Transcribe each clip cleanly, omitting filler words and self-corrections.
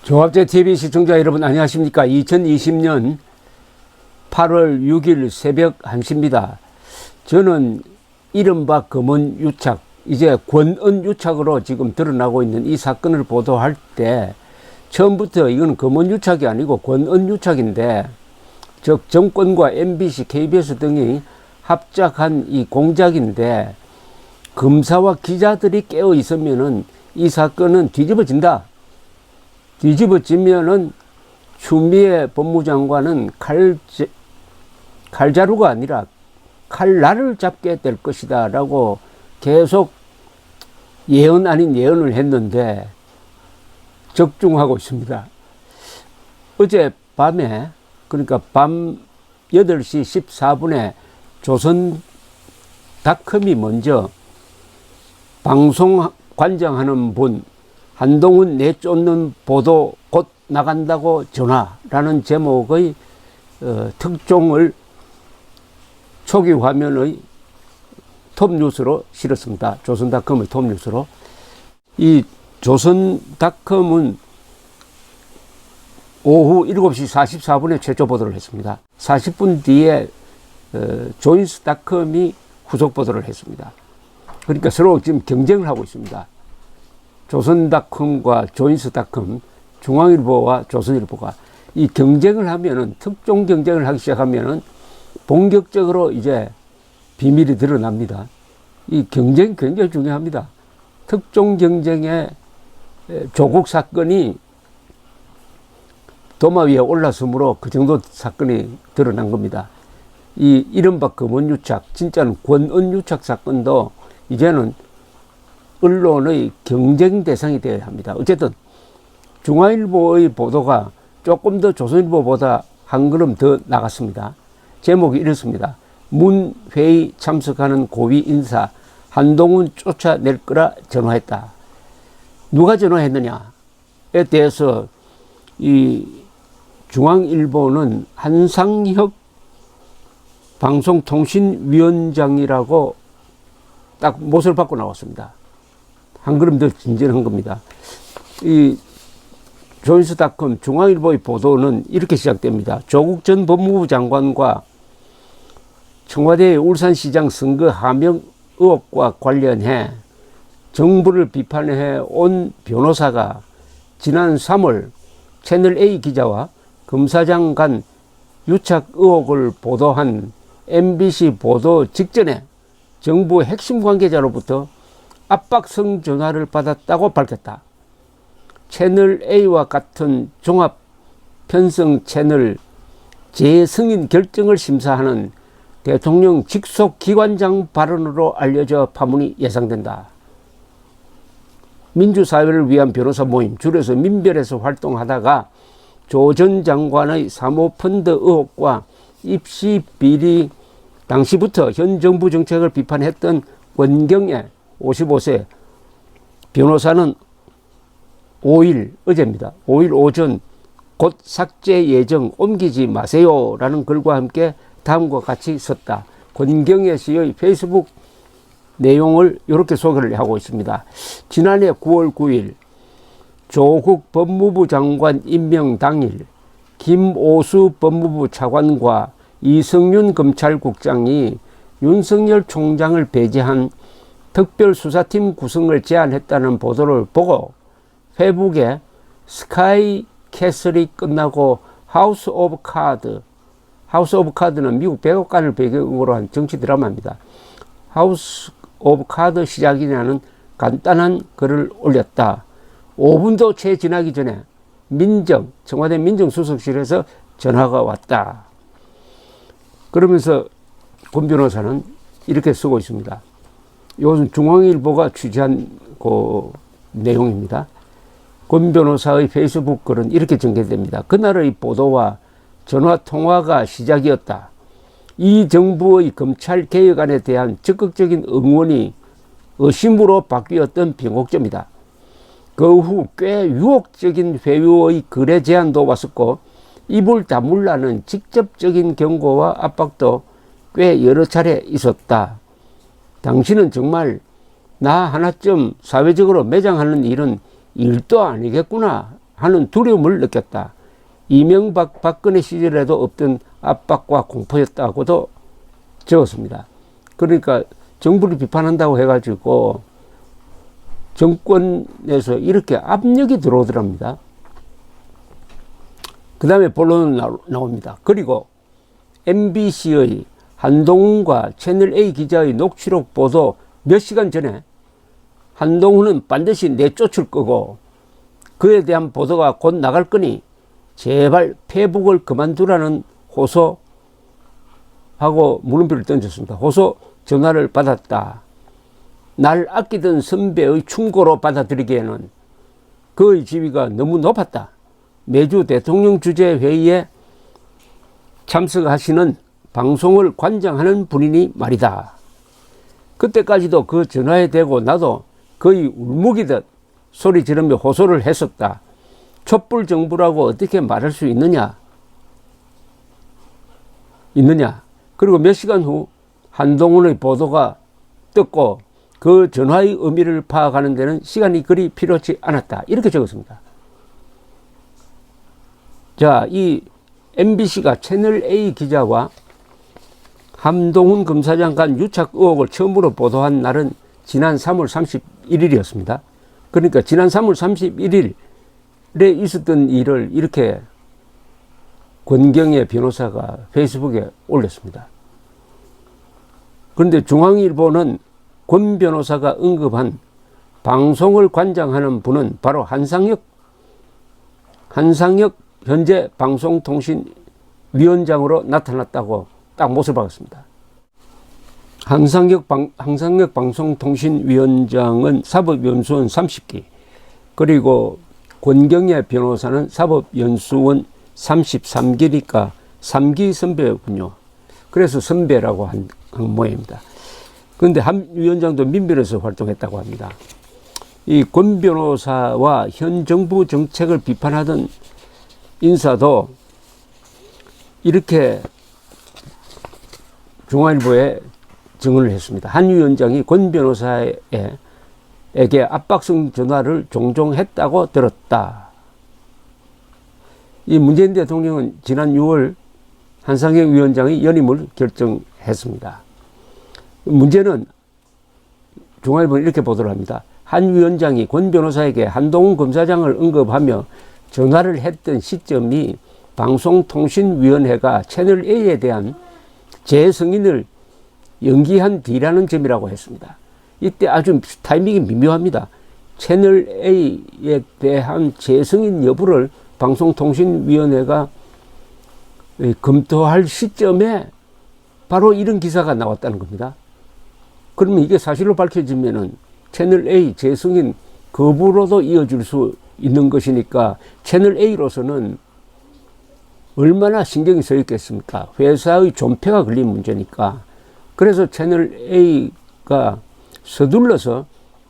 조합제TV 시청자 여러분 안녕하십니까. 2020년 8월 6일 새벽 1시입니다. 저는 이른바 검언유착, 이제 권언유착으로 지금 드러나고 있는 이 사건을 보도할 때 처음부터 이건 검언유착이 아니고 권언유착인데, 즉 정권과 MBC, KBS 등이 합작한 이 공작인데, 검사와 기자들이 깨어 있으면은 이 사건은 뒤집어진다. 뒤집어지면은 추미애 법무장관은 칼자루가 아니라 칼날을 잡게 될 것이다 라고 계속 예언 아닌 예언을 했는데 적중하고 있습니다. 어젯밤에, 그러니까 밤 8시 14분에 조선닷컴이 먼저 방송 관장하는 분 한동훈 내쫓는 보도 곧 나간다고 전화라는 제목의 특종을 초기 화면의 톱뉴스로 실었습니다. 조선닷컴의 톱뉴스로. 이 조선닷컴은 오후 7시 44분에 최초 보도를 했습니다. 40분 뒤에 조인스닷컴이 후속 보도를 했습니다. 그러니까 서로 지금 경쟁을 하고 있습니다. 조선닷컴과 조인스닷컴, 중앙일보와 조선일보가 이 경쟁을 하면은, 특종 경쟁을 하기 시작하면은 본격적으로 이제 비밀이 드러납니다. 이 경쟁이 굉장히 중요합니다. 특종 경쟁의 조국 사건이 도마 위에 올랐으므로 그 정도 사건이 드러난 겁니다. 이 이른바 검언유착, 진짜는 권언유착 사건도 이제는 언론의 경쟁 대상이 되어야 합니다. 어쨌든 중앙일보의 보도가 조금 더 조선일보보다 한 걸음 더 나갔습니다. 제목이 이렇습니다. 문 회의 참석하는 고위 인사 한동훈 쫓아낼 거라 전화했다. 누가 전화했느냐에 대해서 이 중앙일보는 한상혁 방송통신위원장이라고 딱 못을 받고 나왔습니다. 한 걸음 더 진전한 겁니다. 이 조인스닷컴 중앙일보의 보도는 이렇게 시작됩니다. 조국 전 법무부 장관과 청와대의 울산시장 선거 하명 의혹과 관련해 정부를 비판해 온 변호사가 지난 3월 채널A 기자와 검사장 간 유착 의혹을 보도한 MBC 보도 직전에 정부 핵심 관계자로부터 압박성 전화를 받았다고 밝혔다. 채널A와 같은 종합 편성 채널 재승인 결정을 심사하는 대통령 직속 기관장 발언으로 알려져 파문이 예상된다. 민주사회를 위한 변호사 모임, 줄여서 민별에서 활동하다가 조 전 장관의 사모펀드 의혹과 입시 비리 당시부터 현 정부 정책을 비판했던 권경애 55세 변호사는 5일, 어제입니다. 5일 오전 곧 삭제 예정 옮기지 마세요 라는 글과 함께 다음과 같이 썼다. 권경애 씨의 페이스북 내용을 이렇게 소개를 하고 있습니다. 지난해 9월 9일 조국 법무부 장관 임명 당일 김오수 법무부 차관과 이성윤 검찰국장이 윤석열 총장을 배제한 특별수사팀 구성을 제안했다는 보도를 보고 페북에 스카이 캐슬이 끝나고 하우스 오브 카드는 미국 백악관을 배경으로 한 정치 드라마입니다. 하우스 오브 카드 시작이냐는 간단한 글을 올렸다. 5분도 채 지나기 전에 청와대 민정수석실에서 전화가 왔다. 그러면서 권 변호사는 이렇게 쓰고 있습니다. 이것은 중앙일보가 취재한 그 내용입니다. 권 변호사의 페이스북 글은 이렇게 전개됩니다. 그날의 보도와 전화 통화가 시작이었다. 이 정부의 검찰 개혁안에 대한 적극적인 응원이 의심으로 바뀌었던 변곡점이다. 그 후 꽤 유혹적인 회유의 거래 제안도 왔었고 입을 다물라는 직접적인 경고와 압박도 꽤 여러 차례 있었다. 당신은 정말 나 하나쯤 사회적으로 매장하는 일은 일도 아니겠구나 하는 두려움을 느꼈다. 이명박 박근혜 시절에도 없던 압박과 공포였다고도 적었습니다. 그러니까 정부를 비판한다고 해가지고 정권에서 이렇게 압력이 들어오더랍니다. 그 다음에 본론은 나옵니다. 그리고 MBC의 한동훈과 채널A 기자의 녹취록 보도 몇 시간 전에 한동훈은 반드시 내쫓을 거고 그에 대한 보도가 곧 나갈 거니 제발 페북을 그만두라는 호소하고 물음표를 던졌습니다. 호소 전화를 받았다. 날 아끼던 선배의 충고로 받아들이기에는 그의 지위가 너무 높았다. 매주 대통령 주재 회의에 참석하시는 방송을 관장하는 분이니 말이다. 그때까지도 그 전화에 대고 나도 거의 울먹이듯 소리 지르며 호소를 했었다. 촛불 정부라고 어떻게 말할 수 있느냐? 그리고 몇 시간 후 한동훈의 보도가 떴고 그 전화의 의미를 파악하는 데는 시간이 그리 필요치 않았다. 이렇게 적었습니다. 자, 이 MBC가 채널A 기자와 한동훈 검사장 간 유착 의혹을 처음으로 보도한 날은 지난 3월 31일이었습니다. 그러니까 지난 3월 31일에 있었던 일을 이렇게 권경의 변호사가 페이스북에 올렸습니다. 그런데 중앙일보는 권 변호사가 언급한 방송을 관장하는 분은 바로 한상혁 현재 방송통신위원장으로 나타났다고 딱 못을 박았습니다. 한상혁 방송통신위원장은 사법연수원 30기, 그리고 권경의 변호사는 사법연수원 33기니까 3기 선배였군요. 그래서 선배라고 한 모양입니다. 그런데 한 위원장도 민변에서 활동했다고 합니다. 이 권 변호사와 현 정부 정책을 비판하던 인사도 이렇게 중앙일보에 증언을 했습니다. 한 위원장이 권 변호사에게 압박성 전화를 종종 했다고 들었다. 이 문재인 대통령은 지난 6월 한상혁 위원장의 연임을 결정했습니다. 문제는 중앙일보는 이렇게 보도를 합니다. 한 위원장이 권 변호사에게 한동훈 검사장을 언급하며 전화를 했던 시점이 방송통신위원회가 채널A에 대한 재승인을 연기한 뒤라는 점이라고 했습니다. 이때 아주 타이밍이 미묘합니다. 채널A에 대한 재승인 여부를 방송통신위원회가 검토할 시점에 바로 이런 기사가 나왔다는 겁니다. 그러면 이게 사실로 밝혀지면은 채널A 재승인 거부로도 이어질 수 있는 것이니까 채널A로서는 얼마나 신경이 써 있겠습니까? 회사의 존폐가 걸린 문제니까. 그래서 채널A가 서둘러서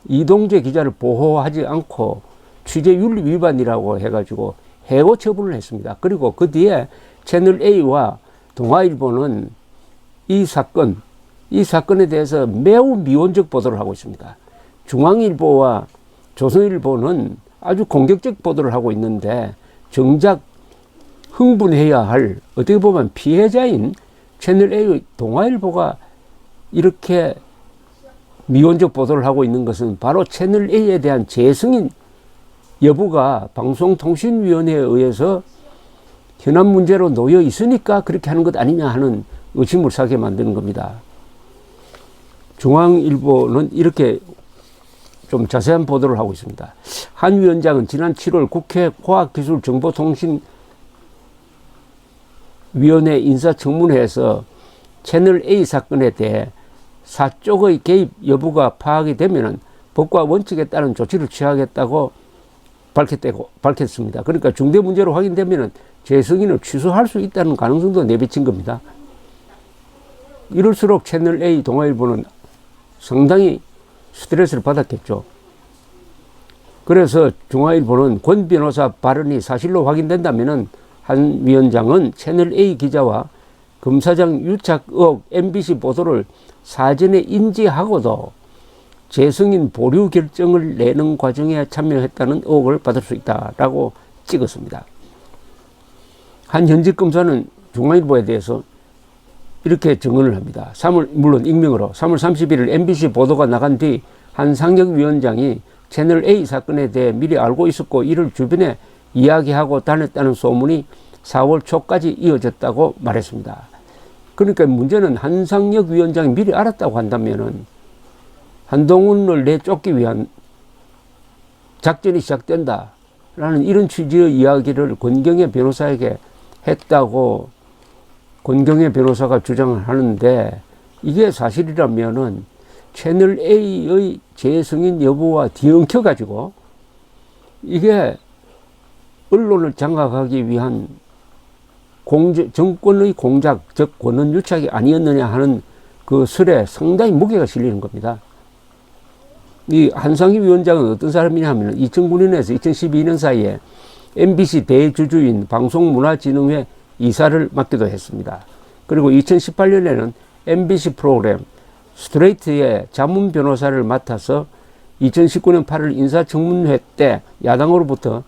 이동재 기자를 보호하지 않고 취재윤리 위반이라고 해가지고 해고 처분을 했습니다. 그리고 그 뒤에 채널A와 동아일보는 이 사건에 대해서 매우 미온적 보도를 하고 있습니다. 중앙일보와 조선일보는 아주 공격적 보도를 하고 있는데 정작 흥분해야 할 어떻게 보면 피해자인 채널A의 동아일보가 이렇게 미온적 보도를 하고 있는 것은 바로 채널A에 대한 재승인 여부가 방송통신위원회에 의해서 현안 문제로 놓여 있으니까 그렇게 하는 것 아니냐 하는 의심을 사게 만드는 겁니다. 중앙일보는 이렇게 좀 자세한 보도를 하고 있습니다. 한 위원장은 지난 7월 국회 과학기술정보통신위원회 인사청문회에서 채널A 사건에 대해 사쪽의 개입 여부가 파악이 되면 법과 원칙에 따른 조치를 취하겠다고 밝혔습니다. 그러니까 중대 문제로 확인되면 재승인을 취소할 수 있다는 가능성도 내비친 겁니다. 이럴수록 채널A 동아일보는 상당히 스트레스를 받았겠죠. 그래서 중앙일보는 권 변호사 발언이 사실로 확인된다면 한 위원장은 채널A 기자와 검사장 유착 의혹 MBC 보도를 사전에 인지하고도 재승인 보류 결정을 내는 과정에 참여했다는 의혹을 받을 수 있다라고 찍었습니다. 한 현직 검사는 중앙일보에 대해서 이렇게 증언을 합니다. 물론 익명으로 3월 31일 MBC 보도가 나간 뒤 한상혁 위원장이 채널 A 사건에 대해 미리 알고 있었고 이를 주변에 이야기하고 다녔다는 소문이 4월 초까지 이어졌다고 말했습니다. 그러니까 문제는 한상혁 위원장이 미리 알았다고 한다면은 한동훈을 내쫓기 위한 작전이 시작된다라는 이런 취지의 이야기를 권경의 변호사에게 했다고 권경의 변호사가 주장을 하는데, 이게 사실이라면은 채널 A의 재승인 여부와 뒤엉켜 가지고 이게 언론을 장악하기 위한 정권의 공작, 즉 권한 유착이 아니었느냐 하는 그 설에 상당히 무게가 실리는 겁니다. 이 한상희 위원장은 어떤 사람이냐 하면 2009년에서 2012년 사이에 MBC 대주주인 방송문화진흥회 이사를 맡기도 했습니다. 그리고 2018년에는 MBC 프로그램 스트레이트의 자문 변호사를 맡아서 2019년 8월 인사청문회 때 야당으로부터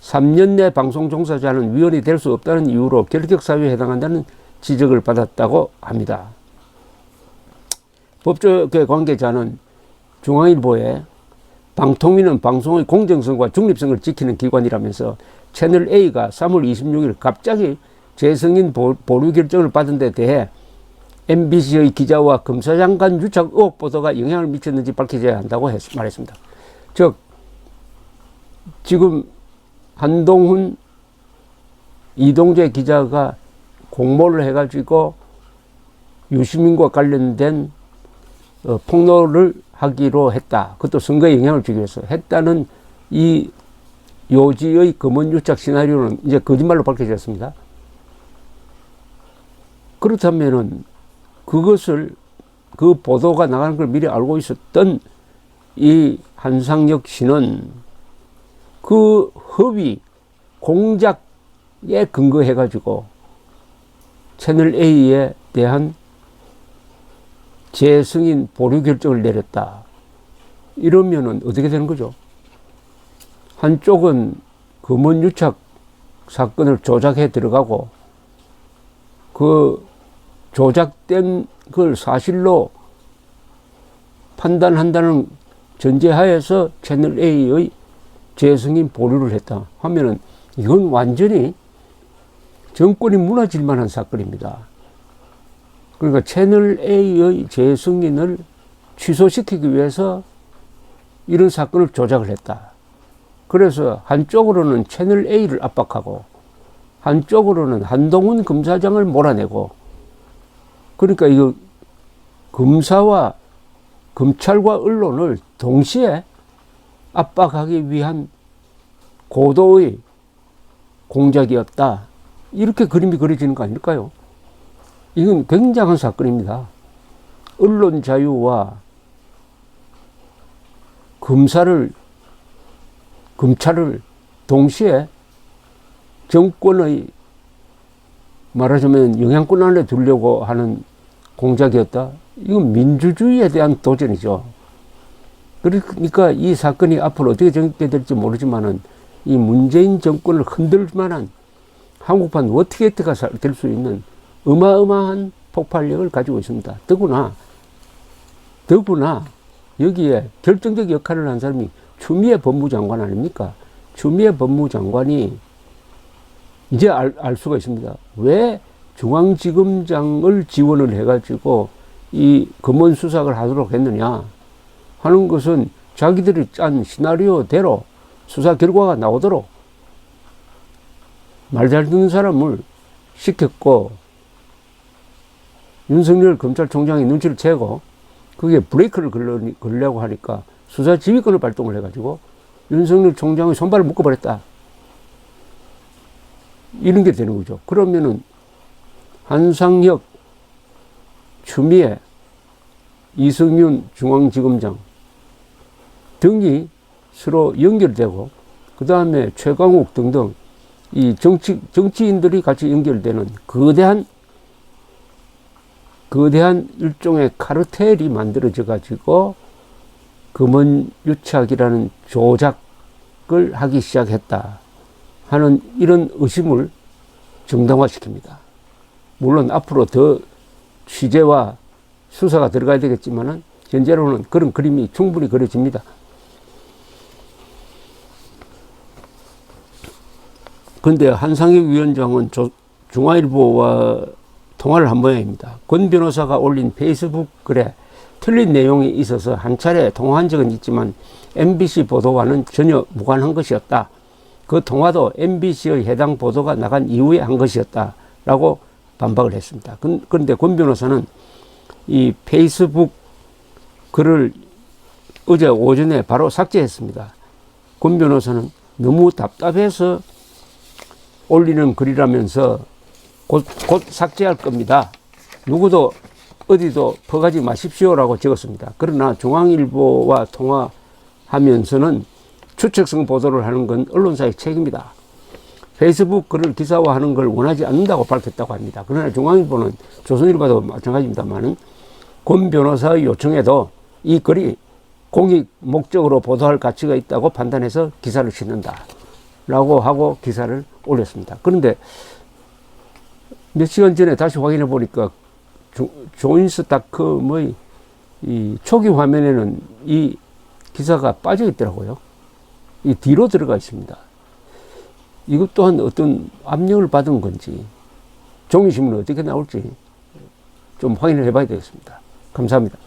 3년 내 방송 종사자는 위원이 될 수 없다는 이유로 결격사유에 해당한다는 지적을 받았다고 합니다. 법조계 관계자는 중앙일보에 방통위는 방송의 공정성과 중립성을 지키는 기관이라면서 채널 A가 3월 26일 갑자기 재승인 보류 결정을 받은 데 대해 MBC의 기자와 검사장 간 유착 의혹 보도가 영향을 미쳤는지 밝혀져야 한다고 말했습니다. 즉 지금 한동훈, 이동재 기자가 공모를 해가지고 유시민과 관련된 폭로를 하기로 했다. 그것도 선거에 영향을 주기 위해서 했다는 이 요지의 검언 유착 시나리오는 이제 거짓말로 밝혀졌습니다. 그렇다면은 그 보도가 나가는 걸 미리 알고 있었던 이 한상혁 씨는 그 허위 공작에 근거해가지고 채널 A에 대한 재승인 보류 결정을 내렸다. 이러면은 어떻게 되는 거죠? 한쪽은 검언 유착 사건을 조작해 들어가고 그 조작된 걸 사실로 판단한다는 전제하에서 채널 A의 재승인 보류를 했다 하면은 이건 완전히 정권이 무너질 만한 사건입니다. 그러니까 채널 A의 재승인을 취소시키기 위해서 이런 사건을 조작을 했다. 그래서 한쪽으로는 채널 A를 압박하고 한쪽으로는 한동훈 검사장을 몰아내고, 그러니까 이거 검사와 검찰과 언론을 동시에 압박하기 위한 고도의 공작이었다. 이렇게 그림이 그려지는 거 아닐까요? 이건 굉장한 사건입니다. 언론 자유와 검찰을 동시에 정권의 말하자면 영향권 안에 두려고 하는 공작이었다. 이건 민주주의에 대한 도전이죠. 그러니까 이 사건이 앞으로 어떻게 전개될지 모르지만은 이 문재인 정권을 흔들 만한 한국판 워터게이트가 될 수 있는 어마어마한 폭발력을 가지고 있습니다. 더구나 여기에 결정적 역할을 한 사람이 추미애 법무장관 아닙니까? 추미애 법무장관이 이제 알 수가 있습니다. 왜 중앙지검장을 지원을 해가지고 이 검언 수사를 하도록 했느냐 하는 것은 자기들이 짠 시나리오대로 수사 결과가 나오도록 말 잘 듣는 사람을 시켰고, 윤석열 검찰총장이 눈치를 채고 그게 브레이크를 걸려고 하니까 수사 지휘권을 발동을 해가지고 윤석열 총장의 손발을 묶어버렸다. 이런 게 되는 거죠. 그러면은 한상혁, 추미애, 이성윤 중앙지검장 등이 서로 연결되고, 그 다음에 최강욱 등등 이 정치인들이 같이 연결되는 거대한 일종의 카르텔이 만들어져 가지고 검언 유착이라는 조작을 하기 시작했다. 하는 이런 의심을 정당화시킵니다. 물론 앞으로 더 취재와 수사가 들어가야 되겠지만은 현재로는 그런 그림이 충분히 그려집니다. 그런데 한상혁 위원장은 중앙일보와 통화를 한 모양입니다. 권 변호사가 올린 페이스북 글에 틀린 내용이 있어서 한 차례 통화한 적은 있지만 MBC 보도와는 전혀 무관한 것이었다. 그 통화도 MBC의 해당 보도가 나간 이후에 한 것이었다라고 반박을 했습니다. 그런데 권 변호사는 이 페이스북 글을 어제 오전에 바로 삭제했습니다. 권 변호사는 너무 답답해서 올리는 글이라면서 곧 삭제할 겁니다. 누구도 어디도 퍼가지 마십시오라고 적었습니다. 그러나 중앙일보와 통화하면서는 추측성 보도를 하는 건 언론사의 책임이다. 페이스북 글을 기사화하는 걸 원하지 않는다고 밝혔다고 합니다. 그러나 중앙일보는 조선일보도 마찬가지입니다만 권 변호사의 요청에도 이 글이 공익 목적으로 보도할 가치가 있다고 판단해서 기사를 싣는다 라고 하고 기사를 올렸습니다. 그런데 몇 시간 전에 다시 확인해 보니까 조인스닷컴의 이 초기 화면에는 이 기사가 빠져 있더라고요. 이 뒤로 들어가 있습니다. 이것 또한 어떤 압력을 받은 건지 종이신문은 어떻게 나올지 좀 확인을 해봐야 되겠습니다. 감사합니다.